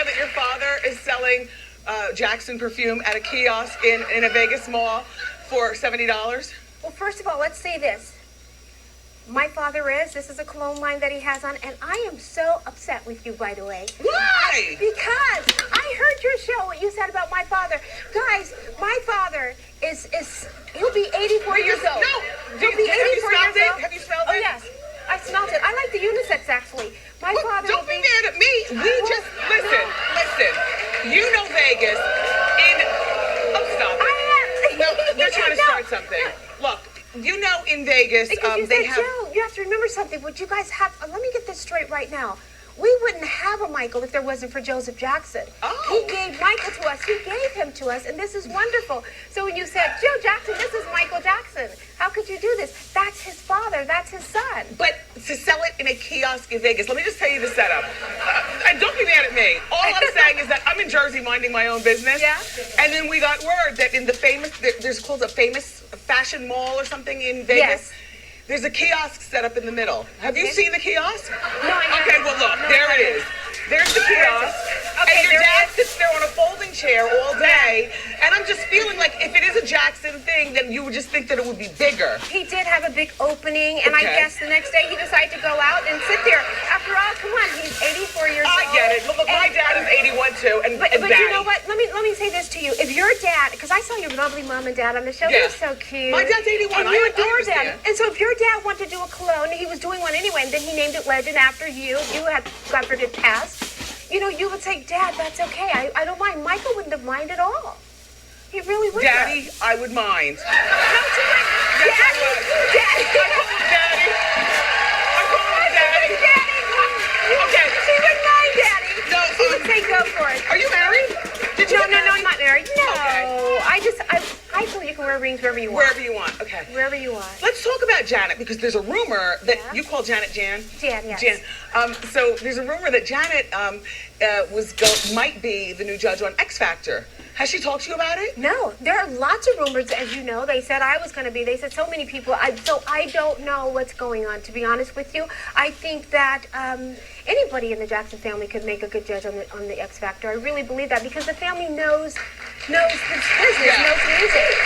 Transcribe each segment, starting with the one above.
know that your father is selling Jackson perfume at a kiosk in a Vegas mall for $70? Well, first of all, let's say this. My father this is a cologne line that he has on, and I am so upset with you, by the way. Why? Because I heard your show, what you said about my father. Guys, my father he'll be 84 years old. No. He'll be 84 years old. Have you smelled Oh, it? yes. I smelled it. I like the unisex, actually. My father Don't be mad at me. Listen. You know Vegas stop it. No, they're trying to start something. Look, you know in Vegas, they have... Joe, you have to remember something. Would you guys have... let me get this straight right now. We wouldn't have a Michael if there wasn't for Joseph Jackson. Oh. He gave Michael to us. He gave him to us, and this is wonderful. So when you said, Joe Jackson, this is Michael Jackson. How could you do this? That's his father. That's his son. But to sell it in a kiosk in Vegas, let me just tell you the setup. And don't be mad at me. All I'm saying is that I'm in Jersey minding my own business. Yeah. And then we got word that in the there's called a famous fashion mall or something in Vegas. Yes. There's a kiosk set up in the middle. Have you seen the kiosk? No, I haven't. Okay, well, look, there it is. There's the kiosk. Okay, and your dad sits there on a folding chair all day. And I'm just feeling like if it is a Jackson thing, then you would just think that it would be bigger. He did have a big opening, and I guess the next day he decided to go out and sit there. After all, come on, he's 84 years old. I get it. Look, my dad is 81 too, and But Daddy. you know what? Let me say this to you. If your dad, because I saw your lovely mom and dad on the show, Yeah. they're so cute. My dad's 81. And you I adore them. understand. And so if your dad wanted to do a cologne, he was doing one anyway, and then he named it Legend after you. You had, God forbid, passed. You know, you would say, Dad, that's okay. I don't mind. Michael wouldn't have minded at all. He really would. Daddy, I would mind. No, Daddy, I would. Daddy. I call him Daddy. I call him Daddy. Daddy. Okay. She wouldn't mind, Daddy. No, She would say, go for it. Are you married? Did you No, get no, married? I'm not married. No. Okay. I feel you can wear rings wherever you want. Wherever you want. Okay. Wherever you want. Let's talk about Janet, because there's a rumor that you call Janet Jan. Jan, yes. Jan. So there's a rumor that Janet might be the new judge on X Factor. Has she talked to you about it? No, there are lots of rumors, as you know. They said I was going to be. They said so many people. So I don't know what's going on, to be honest with you. I think that anybody in the Jackson family could make a good judge on the X Factor. I really believe that, because the family knows his business, knows music.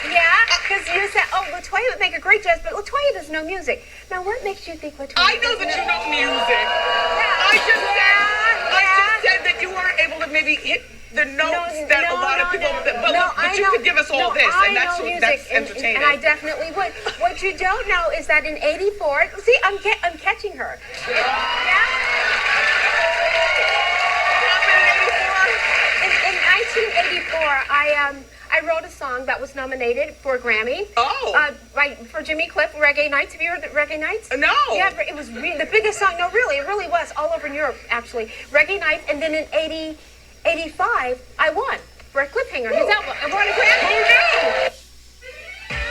Yeah, because you said, Latoya would make a great judge, but Latoya doesn't know music. Now, what makes you think Latoya I know that you know music. I just said that you weren't able to maybe hit the notes that a lot of people... But you could give us all this, and that's entertaining. And I definitely would. What you don't know is that in '84... See, I'm catching her. Yeah? In 1984, I wrote a song that was nominated for a Grammy. Oh. For Jimmy Cliff, Reggae Nights. Have you heard the Reggae Nights? No. Yeah, it was the biggest song. No, really, it really was. All over in Europe, actually. Reggae Nights. And then in 85, I won for a Cliffhanger. His album. I won a Grammy.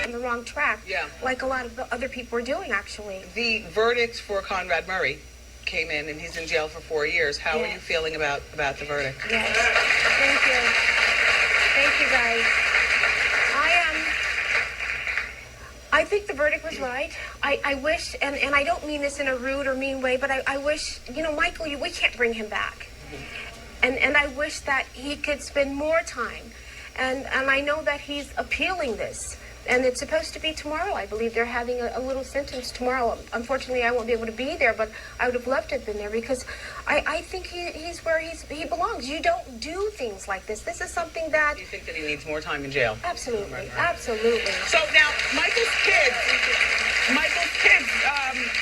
On the wrong track. Yeah. Like a lot of the other people were doing, actually. The verdict for Conrad Murray came in, and he's in jail for 4 years. How are you feeling about the verdict? Yes. Thank you. Thank you, guys. I think the verdict was right. I wish, and I don't mean this in a rude or mean way, but I wish, Michael, we can't bring him back. And I wish that he could spend more time. And I know that he's appealing this. And it's supposed to be tomorrow. I believe they're having a little sentence tomorrow. Unfortunately, I won't be able to be there, but I would have loved to have been there, because I think he's where he belongs. You don't do things like this. This is something that... You think that he needs more time in jail? Absolutely. Absolutely. So now, Michael's kids,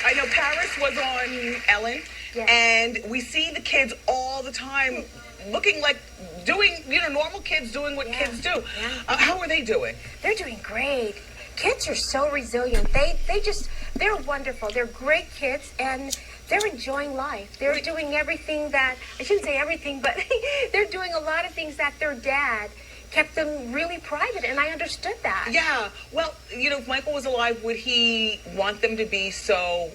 I know Paris was on Ellen, and we see the kids all the time looking like doing, normal kids doing what kids do. Yeah. How are they doing? They're doing great. Kids are so resilient. They're wonderful. They're great kids, and they're enjoying life. They're doing everything that, I shouldn't say everything, but they're doing a lot of things that their dad kept them really private, and I understood that. Yeah. Well, if Michael was alive, would he want them to be so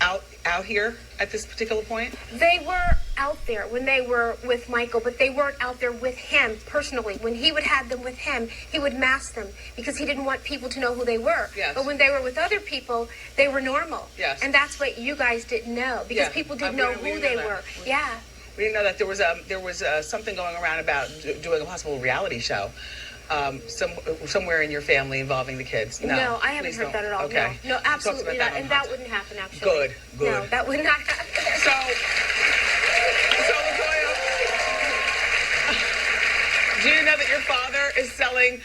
out out here at this particular point? They were out there when they were with Michael, but they weren't out there with him personally. When he would have them with him, he would mask them because he didn't want people to know who they were. Yes. But when they were with other people, they were normal. Yes. And that's what you guys didn't know because people didn't know who they were. Yeah. We didn't know that there was something going around about doing a possible reality show. Somewhere in your family involving the kids. No, I haven't heard that at all. Okay. No, absolutely not. And that wouldn't happen, actually. Good. No, that would not happen. So Latoya, do you know that your father is selling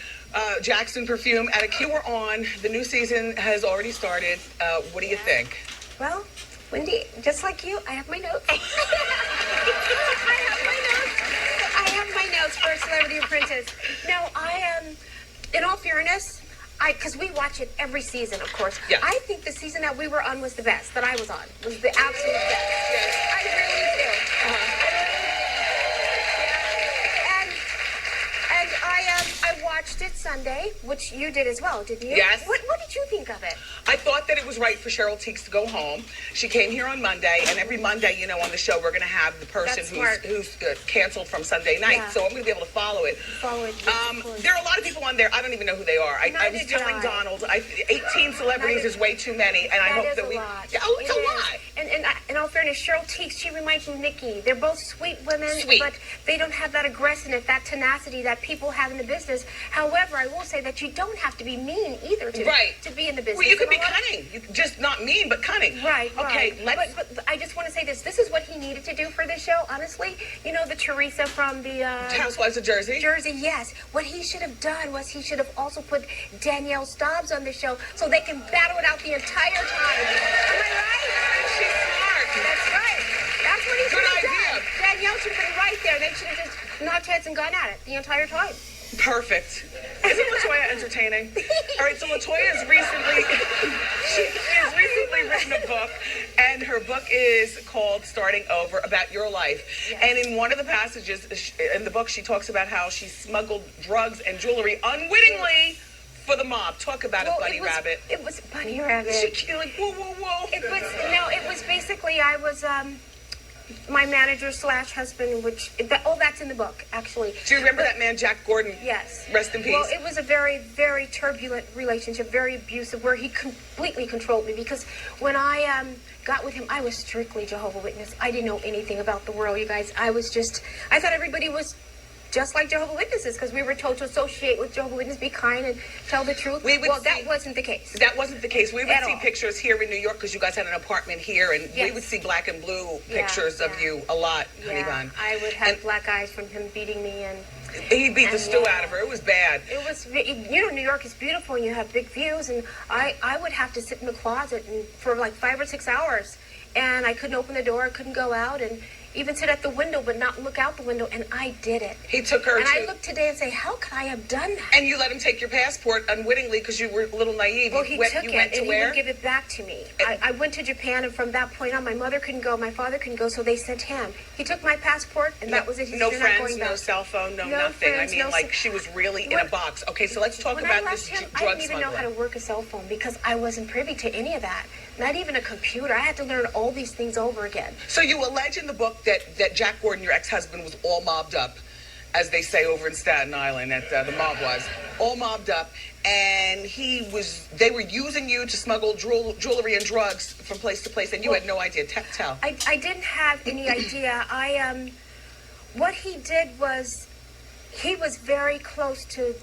Jackson perfume at a key we're on? The new season has already started. What do you think? Well, Wendy, just like you, I have my notes. I have my notes for Celebrity Apprentice. No, in all fairness, because we watch it every season, of course. Yeah. I think the season that we were on was the best, that I was on, was the absolute best. Yes. I really do. And I watched it Sunday, which you did as well, didn't you? Yes. What did you think of it? I thought that it was right for Cheryl Teagues to go home. She came here on Monday, and every Monday, on the show, we're going to have the person who's canceled from Sunday night. Yeah. So I'm going to be able to follow it. There are a lot of people on there. I don't even know who they are. I was telling Donald, 18 celebrities is way too many, and I hope that we. Lot. Oh, it's a lot. And in all fairness, Cheryl Teagues, she reminds me of Nikki. They're both sweet women, but they don't have that aggressiveness, that tenacity that people have in the business. However, I will say that you don't have to be mean either to be in the business. Well, you could be cunning. Just not mean, but cunning. Right. Okay. But I just want to say this. This is what he needed to do for this show, honestly. You know, the Teresa from the Housewives of Jersey? Jersey, yes. What he should have done was he should have also put Danielle Staubs on the show so they can battle it out the entire time. Am I right? She's smart. That's right. That's what he should have idea. done. Danielle should have been right there. They should have just knocked heads and gone at it the entire time. Perfect. Isn't Latoya entertaining? All right, so Latoya has recently written a book, and her book is called Starting Over, about your life. Yes. And in one of the passages in the book, she talks about how she smuggled drugs and jewelry unwittingly for the mob. Talk about it, Bunny Rabbit. It was Bunny Rabbit. She like, whoa, whoa, whoa. It was basically, I was my manager / husband, that's in the book, actually. Do you remember that man, Jack Gordon? Yes. Rest in peace. Well, it was a very, very turbulent relationship, very abusive, where he completely controlled me, because when I got with him, I was strictly Jehovah's Witness. I didn't know anything about the world, you guys. I thought everybody was just like Jehovah's Witnesses, because we were told to associate with Jehovah's Witnesses, be kind and tell the truth. That wasn't the case. That wasn't the case. We would see all. pictures here in New York, because you guys had an apartment here, and we would see black and blue pictures of you a lot, honey bun. I would have black eyes from him beating me, and he beat the stew out of her. It was bad. It was, New York is beautiful, and you have big views, and I would have to sit in the closet for like 5 or 6 hours, and I couldn't open the door, I couldn't go out, and even sit at the window but not look out the window, and I did it. He took her I look today and say, how could I have done that? And you let him take your passport unwittingly because you were a little naive. Well, he took it, and he would give it back to me. I went to Japan, and from that point on, my mother couldn't go, my father couldn't go, so they sent him. He took my passport, and that was it. No friends, no cell phone, no nothing. Friends, she was really in a box. Okay, so let's talk about this drug smuggler. I didn't even know how to work a cell phone, because I wasn't privy to any of that. Not even a computer. I had to learn all these things over again. So you allege in the book that Jack Gordon, your ex-husband, was all mobbed up, as they say over in Staten Island, that the mob was all mobbed up, and they were using you to smuggle jewelry and drugs from place to place, and you had no idea. Tell. I didn't have any idea. What he did was, he was very close to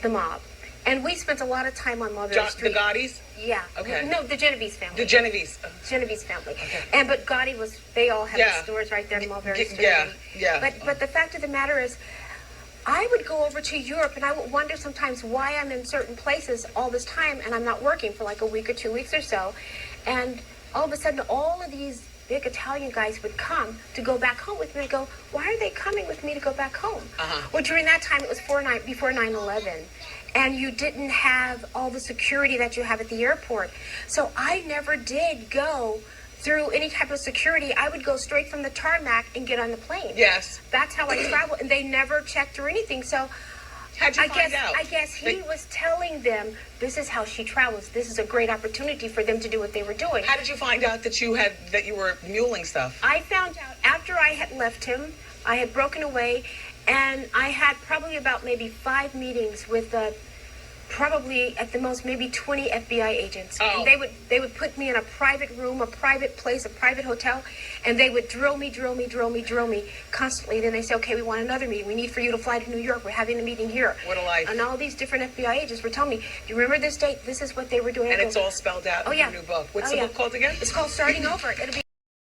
the mob. And we spent a lot of time on Mulberry Street. The Gaudis? Yeah. Okay. No, the Genovese family. The Genovese. Genovese family. Okay. But Gotti they all had the stores right there in Mulberry Street. Yeah. But the fact of the matter is, I would go over to Europe, and I would wonder sometimes why I'm in certain places all this time, and I'm not working for like a week or 2 weeks or so. And all of a sudden, all of these big Italian guys would come to go back home with me. I go, why are they coming with me to go back home? Well, during that time, it was before 9/11. And you didn't have all the security that you have at the airport. So I never did go through any type of security. I would go straight from the tarmac and get on the plane. Yes. That's how I traveled. And they never checked or anything. So How'd you find out? I guess he was telling them, this is how she travels. This is a great opportunity for them to do what they were doing. How did you find out that you were muling stuff? I found out after I had left him. I had broken away, and I had probably about maybe 5 meetings with probably at the most maybe 20 FBI agents. Oh. And they would put me in a private room, a private place, a private hotel, and they would drill me constantly. Then they say, okay, we want another meeting. We need for you to fly to New York. We're having a meeting here. What a life. And all these different FBI agents were telling me, do you remember this date? This is what they were doing. And it's all spelled out in your new book. What's the book called again? It's called Starting Over. It'll be